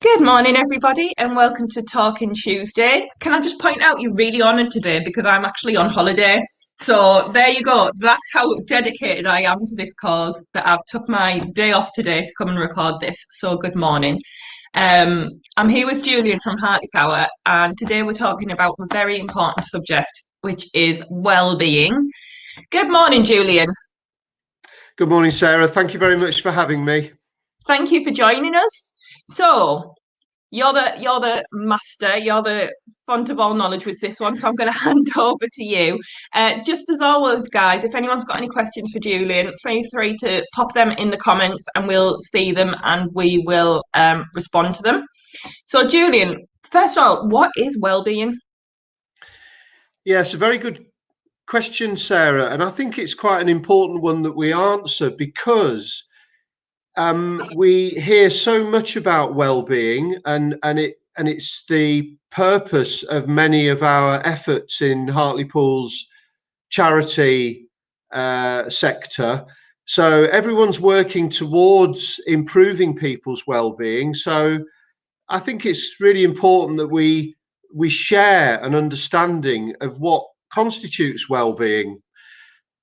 Good morning, everybody, and welcome to Talking Tuesday. Can I just point out you're really honoured today because I'm actually on holiday. So there you go. That's how dedicated I am to this cause that I've took my day off today to come and record this. So good morning. I'm here with Julian from Hartlepower, and today we're talking about a very important subject, which is well-being. Good morning, Julian. Good morning, Sarah. Thank you very much for having me. Thank you for joining us. So, you're the master, you're the font of all knowledge with this one, so I'm going to hand over to you. Just as always, guys, if anyone's got any questions for Julian, feel free to pop them in the comments and we'll see them and we will respond to them. So, Julian, first of all, what is well-being? Yes, a very good question, Sarah. And I think it's quite an important one that we answer because we hear so much about well-being and it's the purpose of many of our efforts in Hartlepool's charity sector. So everyone's working towards improving people's well-being. So I think it's really important that we share an understanding of what constitutes well-being.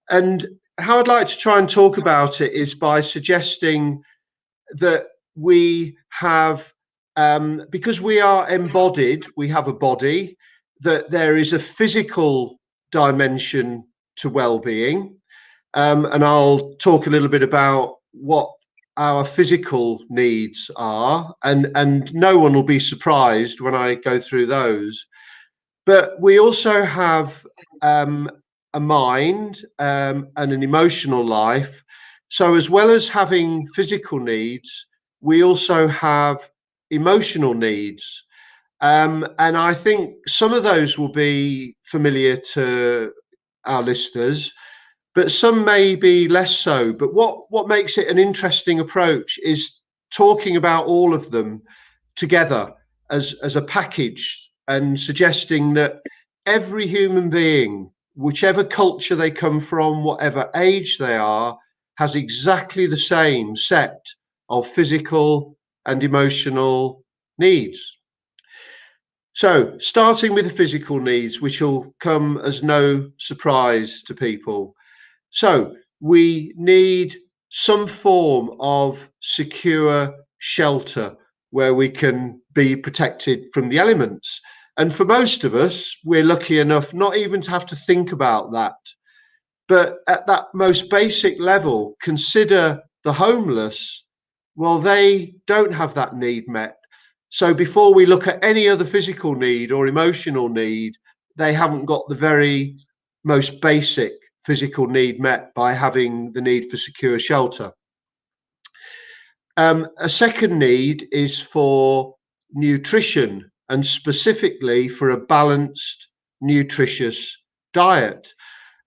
And how I'd like to try and talk about it is by suggesting that we have, because we are embodied, we have a body, that there is a physical dimension to well-being. And I'll talk a little bit about what our physical needs are, and no one will be surprised when I go through those. But we also have a mind and an emotional life. So as well as having physical needs, we also have emotional needs. And I think some of those will be familiar to our listeners, but some may be less so. But what makes it an interesting approach is talking about all of them together as a package and suggesting that every human being, whichever culture they come from, whatever age they are, has exactly the same set of physical and emotional needs. So, starting with the physical needs, which will come as no surprise to people. So, we need some form of secure shelter where we can be protected from the elements. And for most of us, we're lucky enough not even to have to think about that. But at that most basic level, consider the homeless. Well, they don't have that need met. So before we look at any other physical need or emotional need, they haven't got the very most basic physical need met by having the need for secure shelter. A second need is for nutrition, and specifically for a balanced, nutritious diet.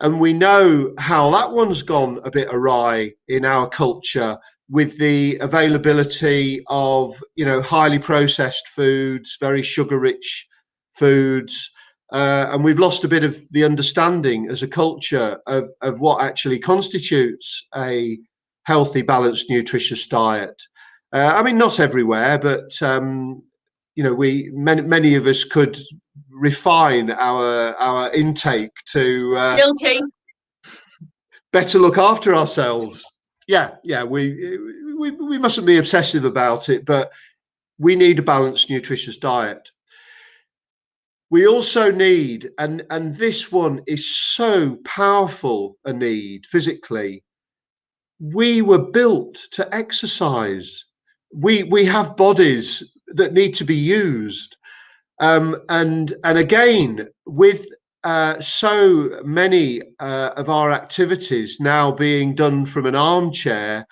And we know how that one's gone a bit awry in our culture with the availability of, highly processed foods, very sugar rich foods. And we've lost a bit of the understanding as a culture of what actually constitutes a healthy, balanced, nutritious diet. Not everywhere, but we many of us could refine our intake to Guilty. better look after ourselves. Yeah, we mustn't be obsessive about it, but we need a balanced, nutritious diet. We also need, and this one is so powerful a need physically, we were built to exercise. We have bodies that need to be used. And again, with so many of our activities now being done from an armchair,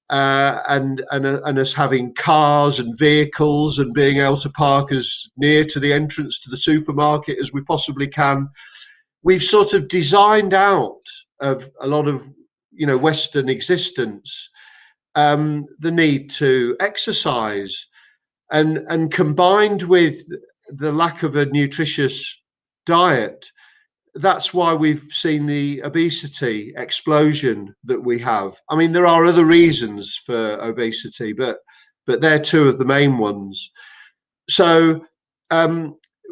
and us having cars and vehicles and being able to park as near to the entrance to the supermarket as we possibly can, we've sort of designed out of a lot of Western existence the need to exercise, and combined with the lack of a nutritious diet, that's why we've seen the obesity explosion that we have. I mean, there are other reasons for obesity, but but they're two of the main ones. So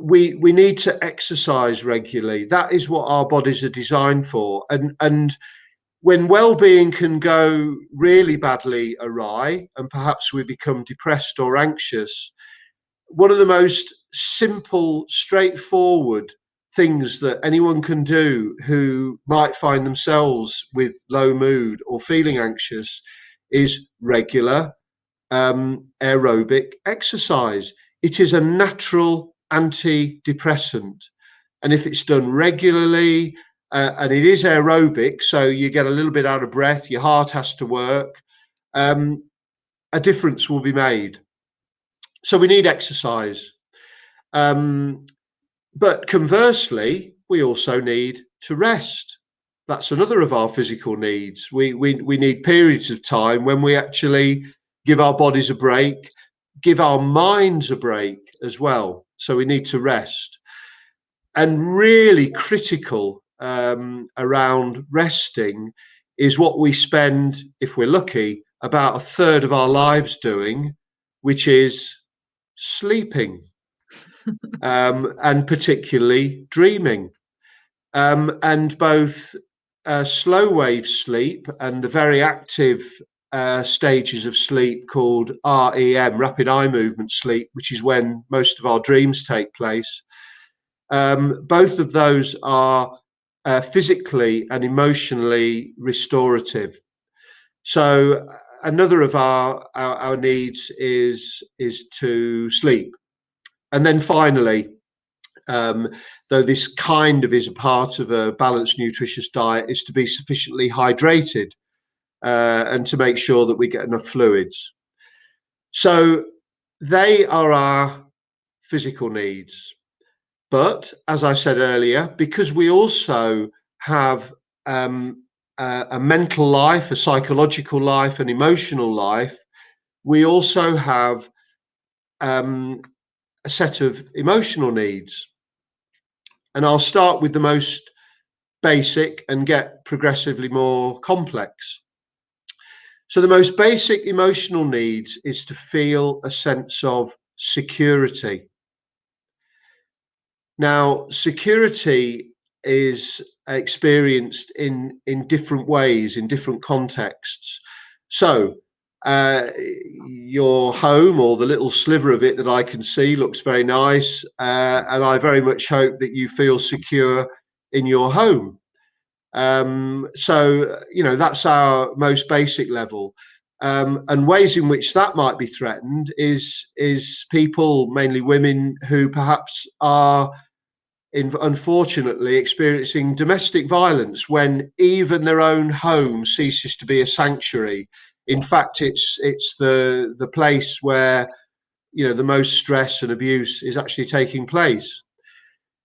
we need to exercise regularly. That is what our bodies are designed for. And when well-being can go really badly awry, and perhaps we become depressed or anxious, one of the most simple, straightforward things that anyone can do who might find themselves with low mood or feeling anxious is regular aerobic exercise. It is a natural antidepressant. And if it's done regularly, and it is aerobic, so you get a little bit out of breath, your heart has to work, a difference will be made. So we need exercise. But conversely, we also need to rest. That's another of our physical needs. We need periods of time when we actually give our bodies a break, give our minds a break as well. So we need to rest. And really critical around resting is what we spend, if we're lucky, about a third of our lives doing, which is sleeping, and particularly dreaming. And both slow wave sleep and the very active stages of sleep called REM, rapid eye movement sleep, which is when most of our dreams take place. Both of those are physically and emotionally restorative. So another of our needs is to sleep. And then finally, though this kind of is a part of a balanced, nutritious diet, is to be sufficiently hydrated and to make sure that we get enough fluids. So they are our physical needs. But as I said earlier, because we also have a mental life, a psychological life, an emotional life, we also have a set of emotional needs. And I'll start with the most basic and get progressively more complex. So the most basic emotional needs is to feel a sense of security. Now, security is experienced in different ways, in different contexts. So your home, or the little sliver of it that I can see, looks very nice, and I very much hope that you feel secure in your home. So that's our most basic level, and ways in which that might be threatened is people, mainly women, who perhaps are unfortunately experiencing domestic violence when even their own home ceases to be a sanctuary. In fact, it's the place where the most stress and abuse is actually taking place.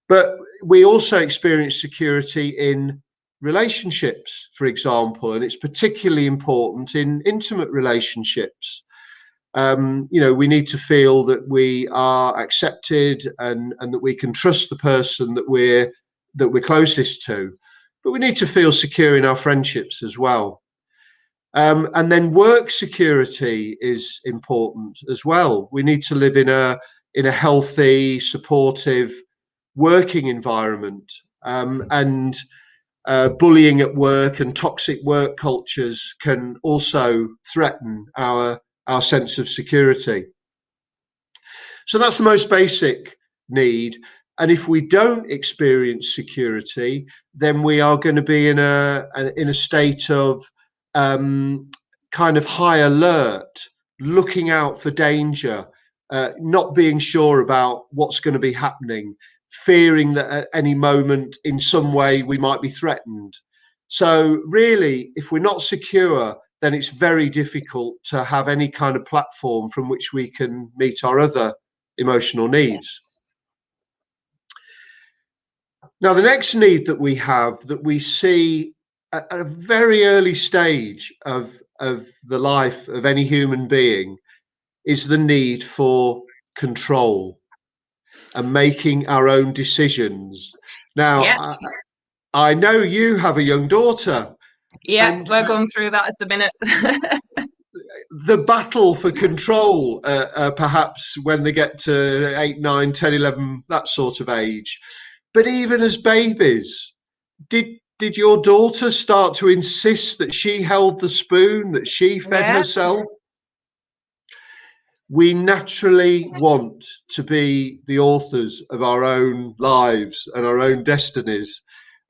But we also experience security in relationships, for example, and it's particularly important in intimate relationships. We need to feel that we are accepted and that we can trust the person that we're closest to. But we need to feel secure in our friendships as well. And then work security is important as well. We need to live in a healthy, supportive working environment. And bullying at work and toxic work cultures can also threaten our sense of security. So that's the most basic need. And if we don't experience security, then we are going to be in a state of kind of high alert, looking out for danger, not being sure about what's going to be happening, fearing that at any moment in some way we might be threatened. So really, if we're not secure, then it's very difficult to have any kind of platform from which we can meet our other emotional needs. Now, the next need that we have, that we see at a very early stage of the life of any human being, is the need for control and making our own decisions. Now, Yeah. I know you have a young daughter. Yeah, And we're going through that at the minute. the battle for control, perhaps when they get to 8, 9, 10, 11, that sort of age. But even as babies, did your daughter start to insist that she held the spoon, that she fed Yeah, herself? We naturally want to be the authors of our own lives and our own destinies.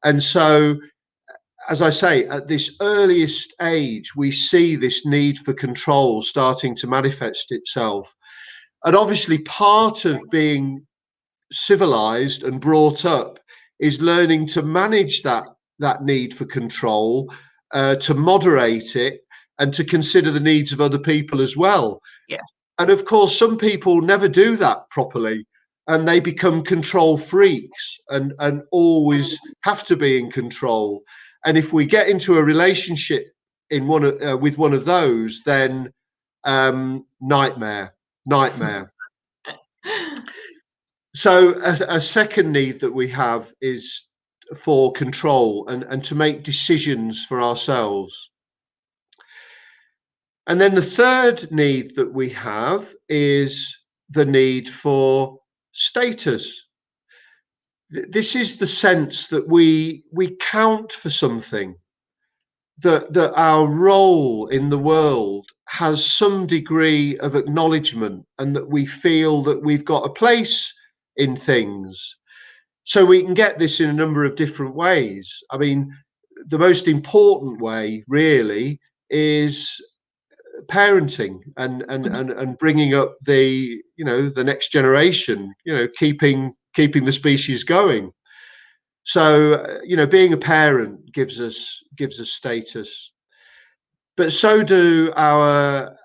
And so, as I say, at this earliest age, we see this need for control starting to manifest itself. And obviously, part of being civilized and brought up is learning to manage that need for control, to moderate it, and to consider the needs of other people as well. yeah. And of course, some people never do that properly, and they become control freaks and always have to be in control. And if we get into a relationship in with one of those, then nightmare, nightmare. So a second need that we have is for control and to make decisions for ourselves. And then the third need that we have is the need for status. This is the sense that we count for something, that our role in the world has some degree of acknowledgement, and that we feel that we've got a place in things. So we can get this in a number of different ways. I mean, the most important way really is parenting and bringing up the the next generation, keeping the species going. So being a parent gives us status, but so do our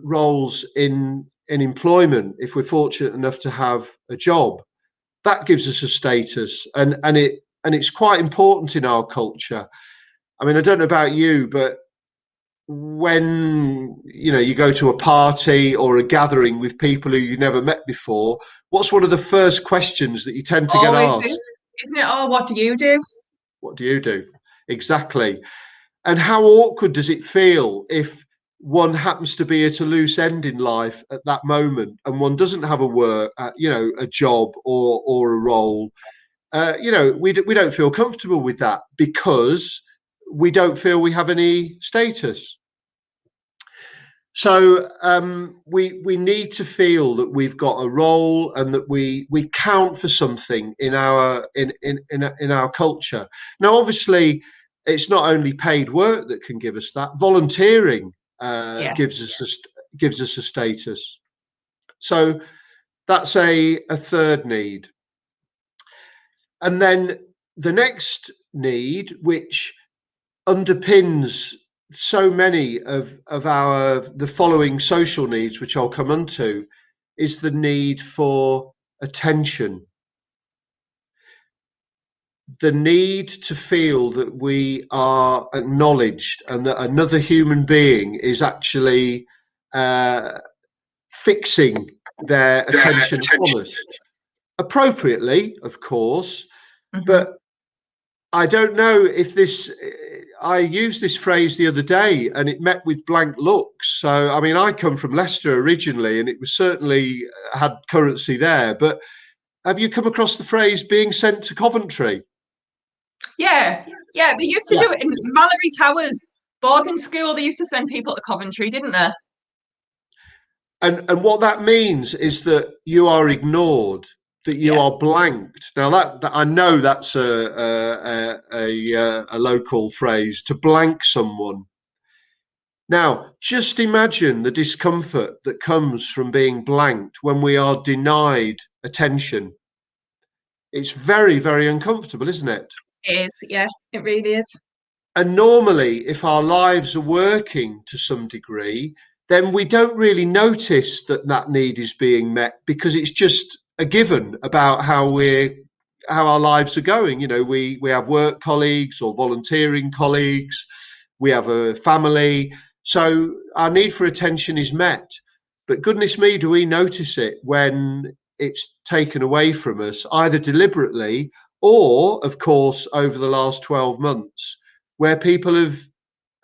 roles in employment. If we're fortunate enough to have a job, that gives us a status, and it's quite important in our culture. I mean, I don't know about you, but when you go to a party or a gathering with people who you never met before, what's one of the first questions that you tend to get Always asked? is, isn't it? Oh, what do you do? What do you do? Exactly. And how awkward does it feel if one happens to be at a loose end in life at that moment, and one doesn't have a work, a job or a role? We don't feel comfortable with that because we don't feel we have any status. So we need to feel that we've got a role and that we count for something in our culture. Now, obviously, it's not only paid work that can give us that. Volunteering Yeah, gives us a status. So that's a third need. And then the next need, which underpins so many of the following social needs, which I'll come onto, is the need for attention. The need to feel that we are acknowledged and that another human being is actually fixing their attention on us. Appropriately, of course, but I don't know if this. I used this phrase the other day and it met with blank looks. So, I mean, I come from Leicester originally, and it was certainly had currency there. But have you come across the phrase being sent to Coventry? yeah, yeah. They used to Yeah. do it in Mallory Towers boarding school. They used to send people to Coventry, didn't they? And what that means is that you are ignored, that you Yeah, are blanked. Now that I know that's a local phrase, to blank someone. Now, just imagine the discomfort that comes from being blanked when we are denied attention. It's very, very uncomfortable, isn't it? it is. Yeah, it really is. And normally, if our lives are working to some degree, then we don't really notice that that need is being met because it's just a given about how our lives are going. We have work colleagues or volunteering colleagues, we have a family, so our need for attention is met. But goodness me, do we notice it when it's taken away from us, either deliberately or, of course, over the last 12 months, where people have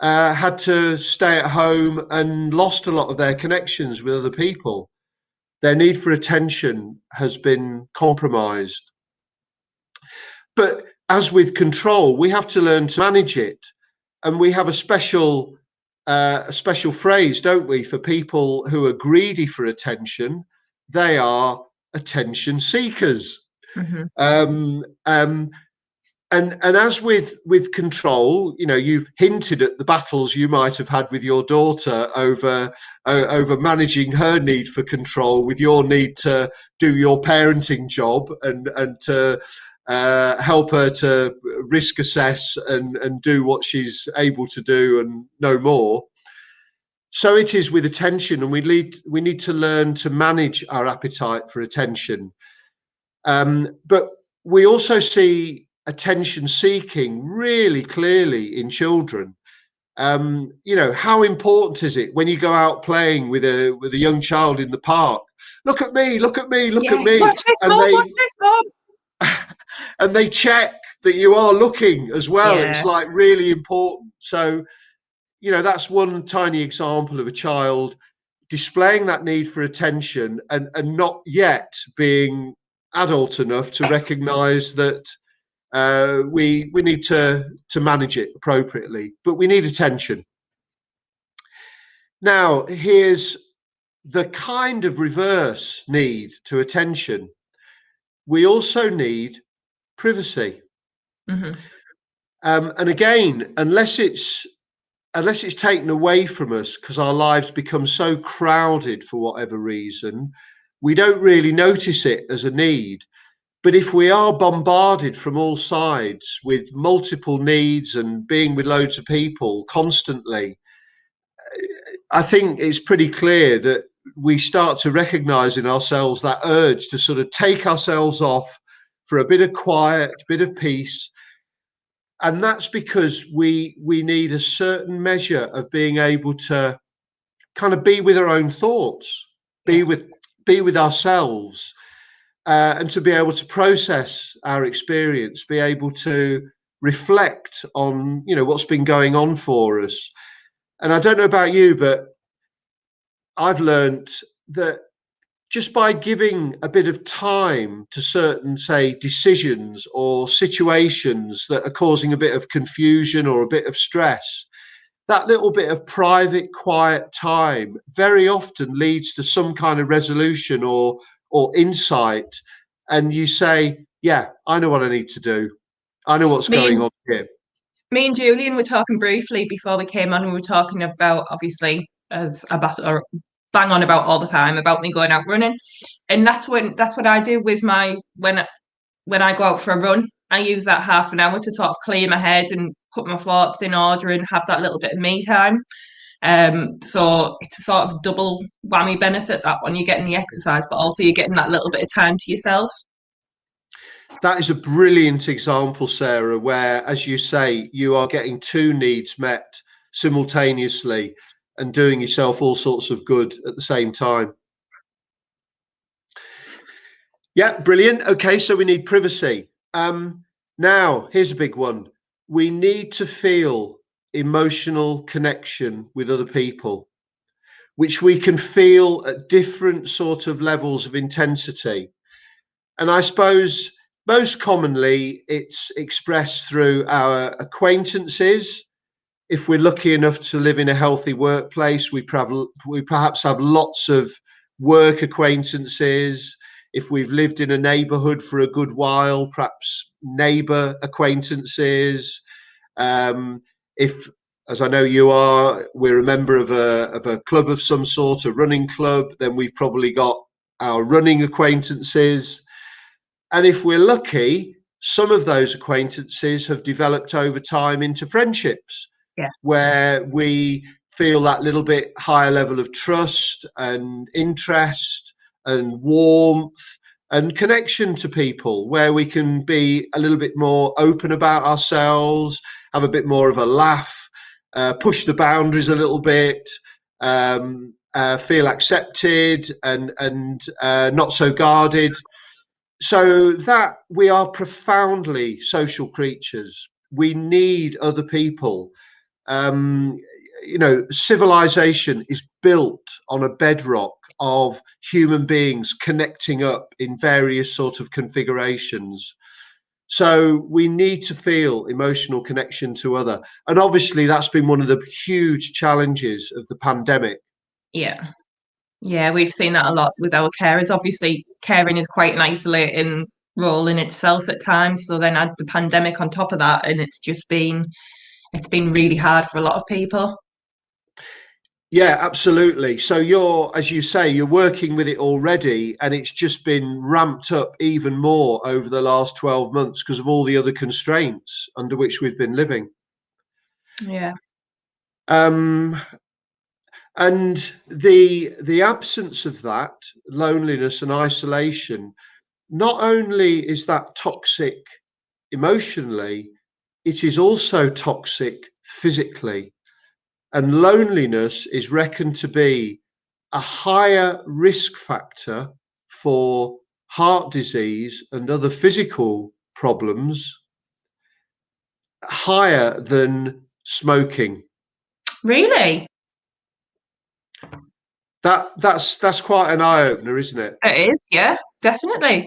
had to stay at home and lost a lot of their connections with other people. Their need for attention has been compromised. But as with control, we have to learn to manage it. And we have a special phrase, don't we, for people who are greedy for attention? They are attention seekers. Mhm. And as with control, you know, you've hinted at the battles you might have had with your daughter over managing her need for control with your need to do your parenting job and to help her to risk assess and do what she's able to do and no more. So it is with attention, and we need to learn to manage our appetite for attention. But we also see attention seeking really clearly in children. You know, how important is it when you go out playing with a young child in the park? Look at me, look at me, look Yeah, at me, watch this, and mom, watch this, mom. they check that you are looking as well. It's Yeah, like really important. So, you know, that's one tiny example of a child displaying that need for attention and not yet being adult enough to recognize that we need to manage it appropriately, but we need attention. Now, here's the kind of reverse need to attention. We also need privacy. hmm And again, unless it's taken away from us because our lives become so crowded for whatever reason, we don't really notice it as a need. But if we are bombarded from all sides with multiple needs and being with loads of people constantly, I think it's pretty clear that we start to recognize in ourselves that urge to sort of take ourselves off for a bit of quiet, a bit of peace. And that's because we need a certain measure of being able to kind of be with our own thoughts, yeah. be with ourselves, and to be able to process our experience, be able to reflect on, you know, what's been going on for us. And I don't know about you, but I've learned that just by giving a bit of time to certain, say, decisions or situations that are causing a bit of confusion or a bit of stress, that little bit of private, quiet time very often leads to some kind of resolution or insight. And you say, yeah, I know what I need to do. I know what's Me going and on here. me and Julian were talking briefly before we came on. We were talking about, obviously, as a battle or bang on about all the time about me going out running, and that's what I do with my when I go out for a run. I use that half an hour to sort of clear my head and put my thoughts in order and have that little bit of me time. So it's a sort of double whammy benefit that one. You're getting the exercise, but also you're getting that little bit of time to yourself. That is a brilliant example, Sarah, where, as you say, you are getting two needs met simultaneously and doing yourself all sorts of good at the same time. Yeah, brilliant. Okay, so we need privacy. Now, here's a big one. We need to feel emotional connection with other people, which we can feel at different sort of levels of intensity. And I suppose most commonly it's expressed through our acquaintances. If we're lucky enough to live in a healthy workplace, we perhaps have lots of work acquaintances. If we've lived in a neighbourhood for a good while, perhaps neighbour acquaintances. If, as I know you are, we're a member of a club of some sort, a running club, then we've probably got our running acquaintances. And if we're lucky, some of those acquaintances have developed over time into friendships Yeah. where we feel that little bit higher level of trust and interest and warmth and connection to people, where we can be a little bit more open about ourselves, have a bit more of a laugh, push the boundaries a little bit, feel accepted and not so guarded. So that we are profoundly social creatures. We need other people. Um, civilization is built on a bedrock of human beings connecting up in various sort of configurations. So we need to feel emotional connection to other. And obviously that's been one of the huge challenges of the pandemic. Yeah. Yeah, we've seen that a lot with our carers. Obviously, caring is quite an isolating role in itself at times. So then add the pandemic on top of that, and it's been really hard for a lot of people. Yeah, absolutely. So you're, as you say, you're working with it already, and it's just been ramped up even more over the last 12 months because of all the other constraints under which we've been living. Yeah. Um, and the absence of that loneliness and isolation, not only is that toxic emotionally, it is also toxic physically. And loneliness is reckoned to be a higher risk factor for heart disease and other physical problems, higher than smoking. Really? That's quite an eye opener, isn't it? It is, yeah, definitely.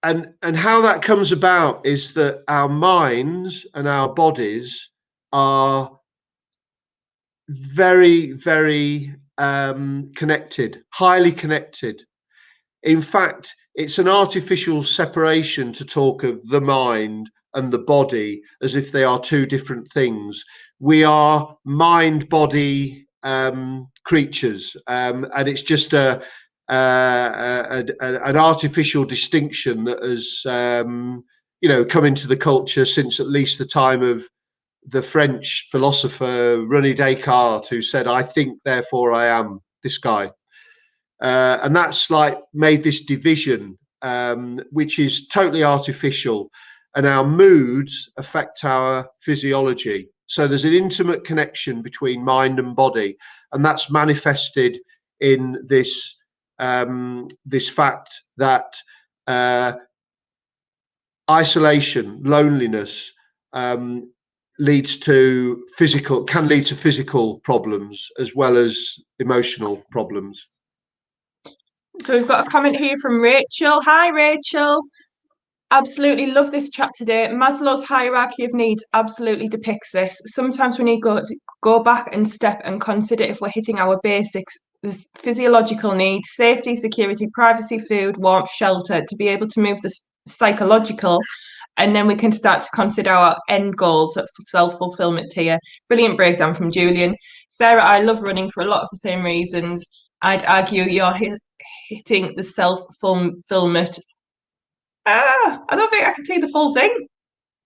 And how that comes about is that our minds and our bodies are very connected, highly connected. In fact, it's an artificial separation to talk of the mind and the body as if they are two different things. We are mind body creatures, and it's just an artificial distinction that has come into the culture since at least the time of the French philosopher René Descartes, who said, "I think, therefore I am." This guy. And that's like made this division, which is totally artificial. And our moods affect our physiology. So there's an intimate connection between mind and body, and that's manifested in this fact that isolation, loneliness, um, can lead to physical problems as well as emotional problems. So we've got a comment here from Rachel. Hi, Rachel. Absolutely love this chat today. Maslow's hierarchy of needs absolutely depicts this. Sometimes we need to go back and step and consider if we're hitting our basics. There's physiological needs, safety, security, privacy, food, warmth, shelter, to be able to move this psychological, and then we can start to consider our end goals of self-fulfillment here. Brilliant breakdown from Julian. Sarah, I love running for a lot of the same reasons. I'd argue you're hitting the self-fulfillment. I don't think I can see the full thing.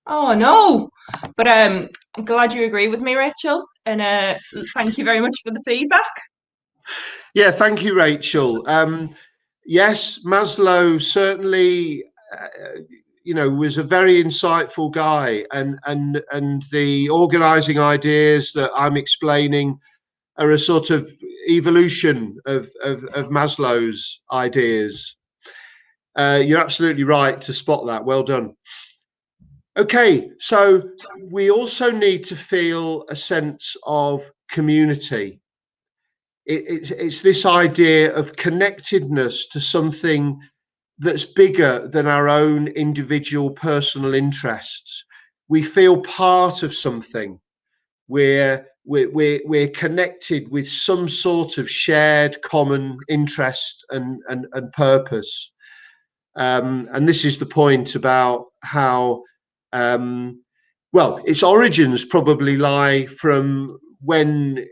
Oh no. But I'm glad you agree with me, Rachel. And thank you very much for the feedback. Yeah, thank you, Rachel. Yes, Maslow certainly, was a very insightful guy, and the organising ideas that I'm explaining are a sort of evolution of Maslow's ideas. You're absolutely right to spot that. Well done. Okay, so we also need to feel a sense of community. It's this idea of connectedness to something that's bigger than our own individual personal interests. We feel part of something. We're connected with some sort of shared common interest and purpose. And this is the point about how, its origins probably lie from when,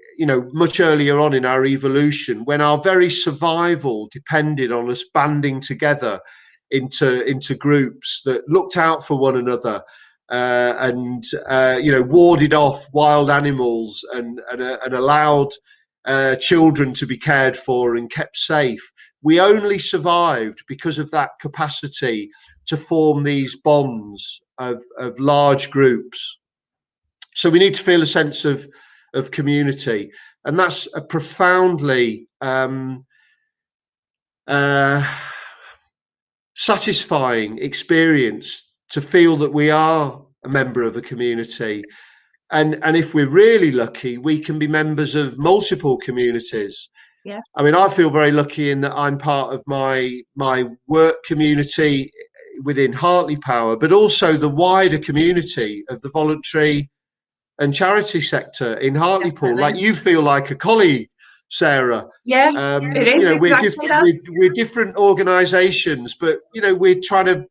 much earlier on in our evolution, when our very survival depended on us banding together into groups that looked out for one another, and warded off wild animals and allowed children to be cared for and kept safe. We only survived because of that capacity to form these bonds of large groups. So we need to feel a sense of community, and that's a profoundly satisfying experience, to feel that we are a member of a community. and if we're really lucky, we can be members of multiple communities. Yeah. I mean, I feel very lucky in that I'm part of my work community within Hartlepower, but also the wider community of the voluntary and charity sector in Hartlepool. Like, Definitely. you feel like a colleague, Sarah. Yeah, it is exactly that. We're different organisations, but we're trying to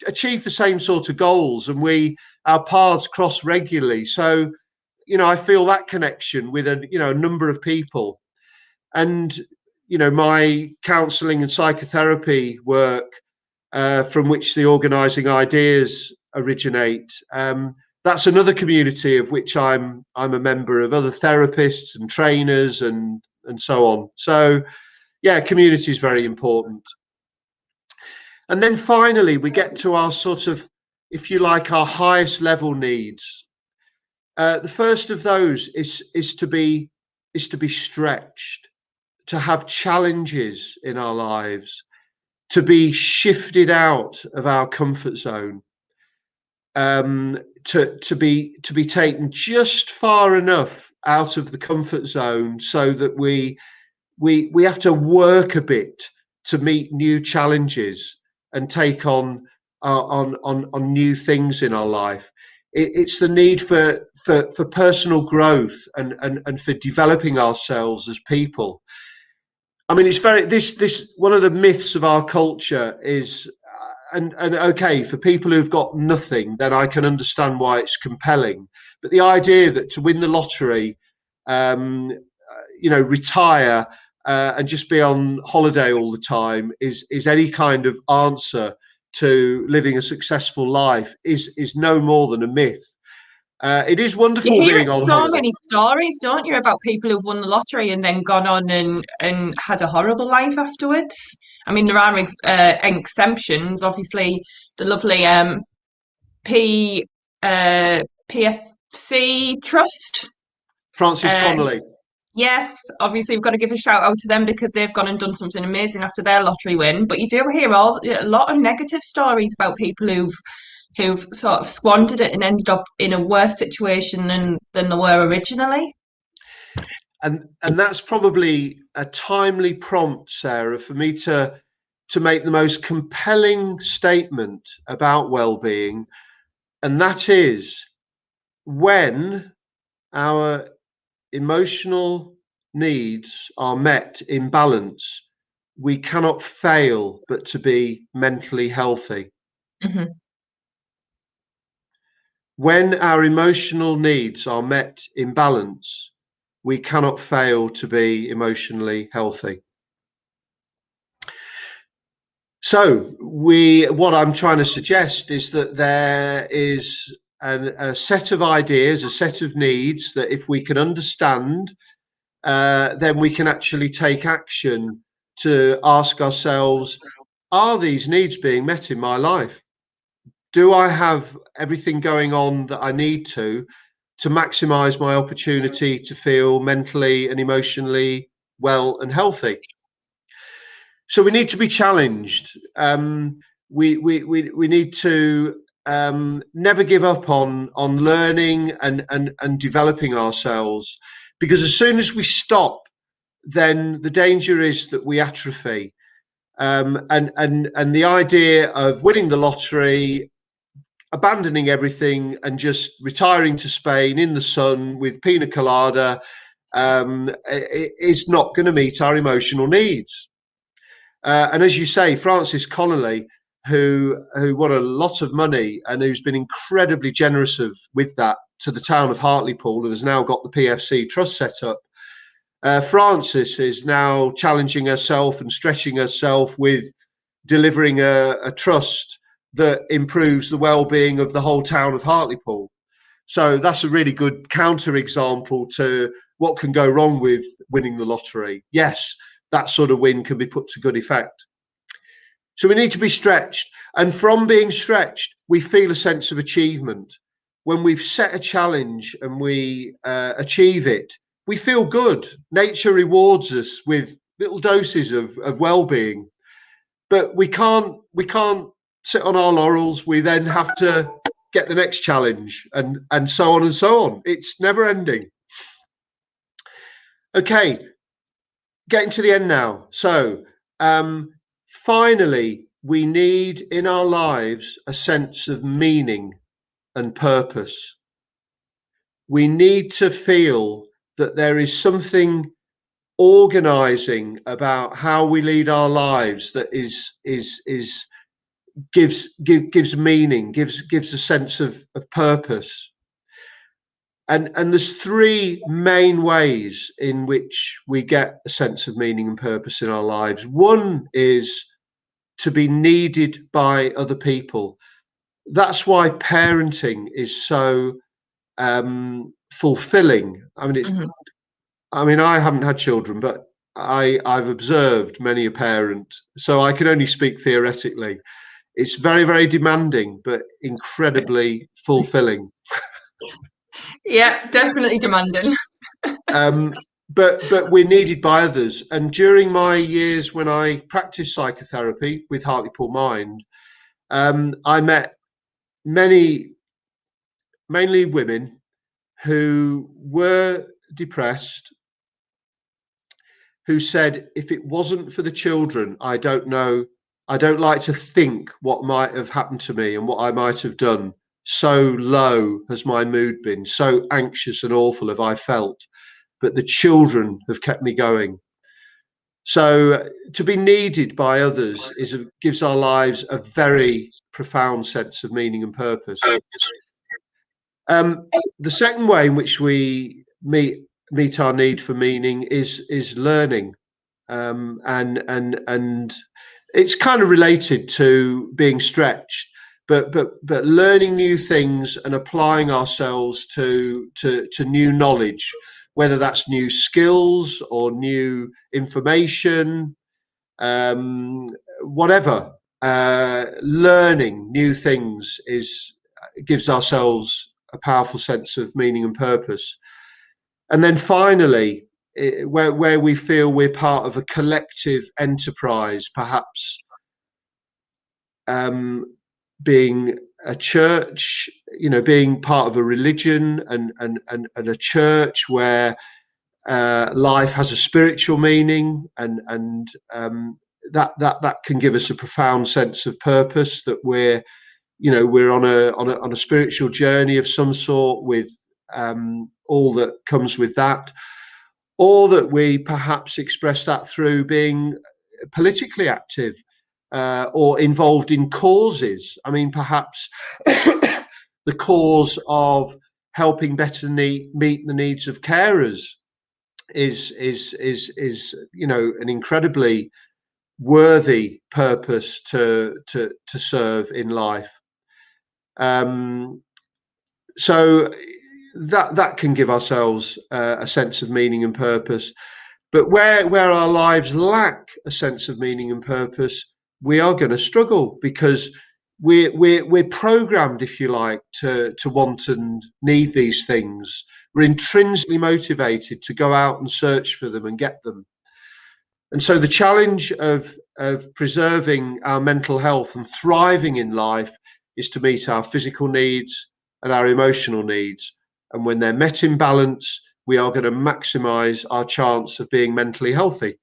achieve the same sort of goals, and our paths cross regularly. So I feel that connection with a number of people. And my counselling and psychotherapy work, from which the organising ideas originate, that's another community of which I'm a member of, other therapists and trainers and so on. So yeah, community is very important. And then finally, we get to our sort of, if you like, our highest level needs. The first of those is to be stretched, to have challenges in our lives, to be shifted out of our comfort zone, to be taken just far enough out of the comfort zone so that we have to work a bit to meet new challenges and take on new things in our life. It's the need for personal growth and for developing ourselves as people. I mean, it's very this one of the myths of our culture is, and okay, for people who've got nothing, then I can understand why it's compelling. But the idea that to win the lottery, retire and just be on holiday all the time is any kind of answer to living a successful life is no more than a myth. It is You wonderful hear being it on so holiday. many stories, don't you, about people who've won the lottery and then gone on and had a horrible life afterwards. I mean, there are exemptions. Obviously, the lovely P PFC Trust. Francis Uh, Connolly. yes, obviously we've got to give a shout out to them because they've gone and done something amazing after their lottery win. But you do hear a lot of negative stories about people who've sort of squandered it and ended up in a worse situation than they were originally. And that's probably a timely prompt, Sarah, for me to make the most compelling statement about well-being, and that is, when our emotional needs are met in balance, we cannot fail but to be mentally healthy. Mm-hmm. When our emotional needs are met in balance, we cannot fail to be emotionally healthy. So what I'm trying to suggest is that there is a set of ideas, a set of needs that if we can understand, then we can actually take action to ask ourselves, are these needs being met in my life? Do I have everything going on that I need to maximize my opportunity to feel mentally and emotionally well and healthy? So we need to be challenged. We need to never give up on learning and developing ourselves, because as soon as we stop, then the danger is that we atrophy. And the idea of winning the lottery, abandoning everything, and just retiring to Spain in the sun with pina colada is not going to meet our emotional needs. And as you say, Francis Connolly, who won a lot of money and who's been incredibly generous with that to the town of Hartlepool, and has now got the PFC Trust set up. Francis is now challenging herself and stretching herself with delivering a trust that improves the well-being of the whole town of Hartlepool. So that's a really good counter-example to what can go wrong with winning the lottery. Yes, that sort of win can be put to good effect. So we need to be stretched. And from being stretched, we feel a sense of achievement. When we've set a challenge and we achieve it, we feel good. Nature rewards us with little doses of well-being. But we can't sit on our laurels. We then have to get the next challenge, and so on and so on. It's never ending. Okay, getting to the end now. So finally, we need in our lives a sense of meaning and purpose. We need to feel that there is something organizing about how we lead our lives that gives meaning, gives a sense of purpose. And there's three main ways in which we get a sense of meaning and purpose in our lives. One is to be needed by other people. That's why parenting is so fulfilling. I mean, I haven't had children, but I've observed many a parent, so I can only speak theoretically. It's very, very demanding, but incredibly fulfilling. Yeah, definitely demanding. But we're needed by others. And during my years when I practiced psychotherapy with Hartlepower Mind, I met many, mainly women, who were depressed, who said, if it wasn't for the children, I don't know, I don't like to think what might have happened to me and what I might have done. So low has my mood been, so anxious and awful have I felt, but the children have kept me going. So to be needed by others gives our lives a very profound sense of meaning and purpose. The second way in which we meet our need for meaning is learning, and it's kind of related to being stretched, but learning new things and applying ourselves to new knowledge, whether that's new skills or new information, whatever. Learning new things gives ourselves a powerful sense of meaning and purpose. And then finally, where we feel we're part of a collective enterprise, perhaps being a church, being part of a religion and a church where life has a spiritual meaning, and that can give us a profound sense of purpose, that we're on a spiritual journey of some sort, with all that comes with that, or that we perhaps express that through being politically active, or involved in causes. I mean, perhaps the cause of helping better meet the needs of carers is an incredibly worthy purpose to serve in life. So that can give ourselves a sense of meaning and purpose. But where our lives lack a sense of meaning and purpose, we are going to struggle, because we're programmed, if you like, to want and need these things. We're intrinsically motivated to go out and search for them and get them. And so the challenge of preserving our mental health and thriving in life is to meet our physical needs and our emotional needs. And when they're met in balance, we are going to maximize our chance of being mentally healthy.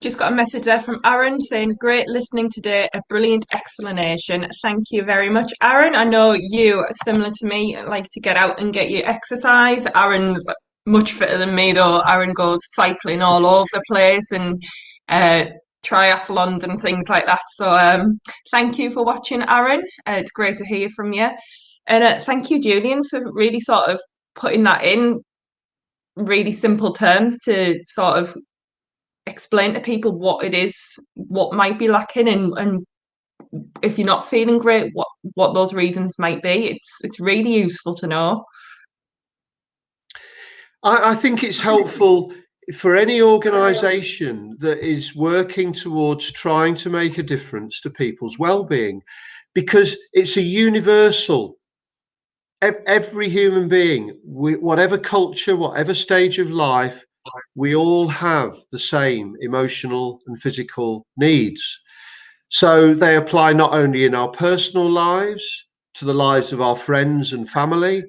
Just got a message there from Aaron saying, great listening today, a brilliant explanation. Thank you very much, Aaron. I know you, similar to me, like to get out and get your exercise. Aaron's much fitter than me, though. Aaron goes cycling all over the place and triathlons and things like that. So thank you for watching, Aaron. It's great to hear from you. And thank you, Julian, for really sort of putting that in really simple terms to sort of explain to people what it is, what might be lacking, and if you're not feeling great, what those reasons might be. It's really useful to know. I think it's helpful for any organisation that is working towards trying to make a difference to people's well-being, because it's a universal. Every human being, whatever culture, whatever stage of life, we all have the same emotional and physical needs. So they apply not only in our personal lives, to the lives of our friends and family,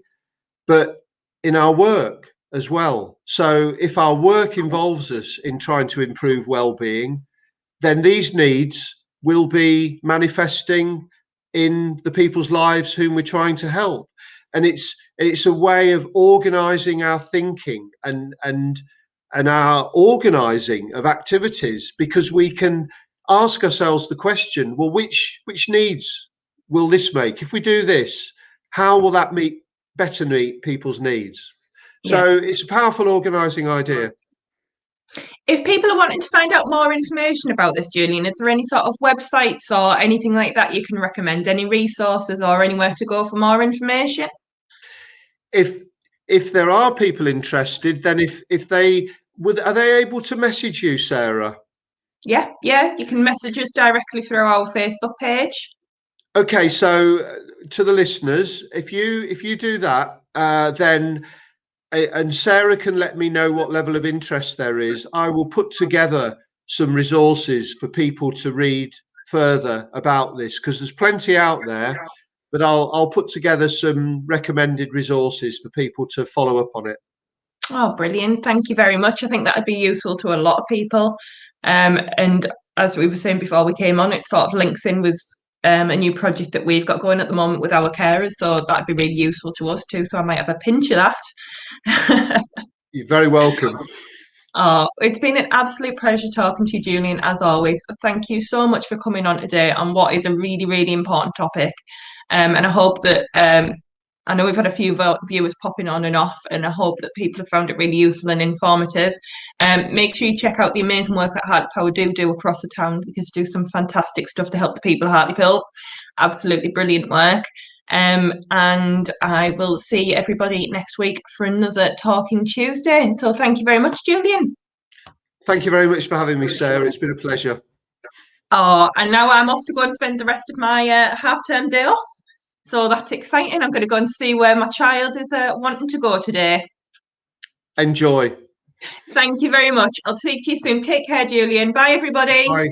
but in our work as well. So if our work involves us in trying to improve well-being, then these needs will be manifesting in the people's lives whom we're trying to help. And it's a way of organizing our thinking and our organizing of activities, because we can ask ourselves the question, well, which needs will this make? If we do this, how will that better meet people's needs? Yeah. So it's a powerful organizing idea. If people are wanting to find out more information about this, Julian, is there any sort of websites or anything like that you can recommend? Any resources or anywhere to go for more information? if if there are people interested, then if they would, are they able to message you, Sarah? Yeah, yeah, you can message us directly through our Facebook page. Okay, so to the listeners, if you do that, then and Sarah can let me know what level of interest there is. I will put together some resources for people to read further about this, because there's plenty out there. But I'll put together some recommended resources for people to follow up on it. Oh, brilliant. Thank you very much. I think that would be useful to a lot of people. And as we were saying before we came on, it sort of links in with a new project that we've got going at the moment with our carers. So that'd be really useful to us too. So I might have a pinch of that. You're very welcome. Oh, it's been an absolute pleasure talking to you, Julian, as always. Thank you so much for coming on today on what is a really, really important topic. And I hope that I know we've had a few viewers popping on and off, and I hope that people have found it really useful and informative. Make sure you check out the amazing work that Hartlepower do across the town, because they do some fantastic stuff to help the people of Hartlepower. Absolutely brilliant work. And I will see everybody next week for another Talking Tuesday. So thank you very much, Julian. Thank you very much for having me, Sarah. It's been a pleasure. Oh, and now I'm off to go and spend the rest of my half-term day off. So that's exciting. I'm going to go and see where my child is wanting to go today. Enjoy. Thank you very much. I'll speak to you soon. Take care, Julian. Bye, everybody. Bye.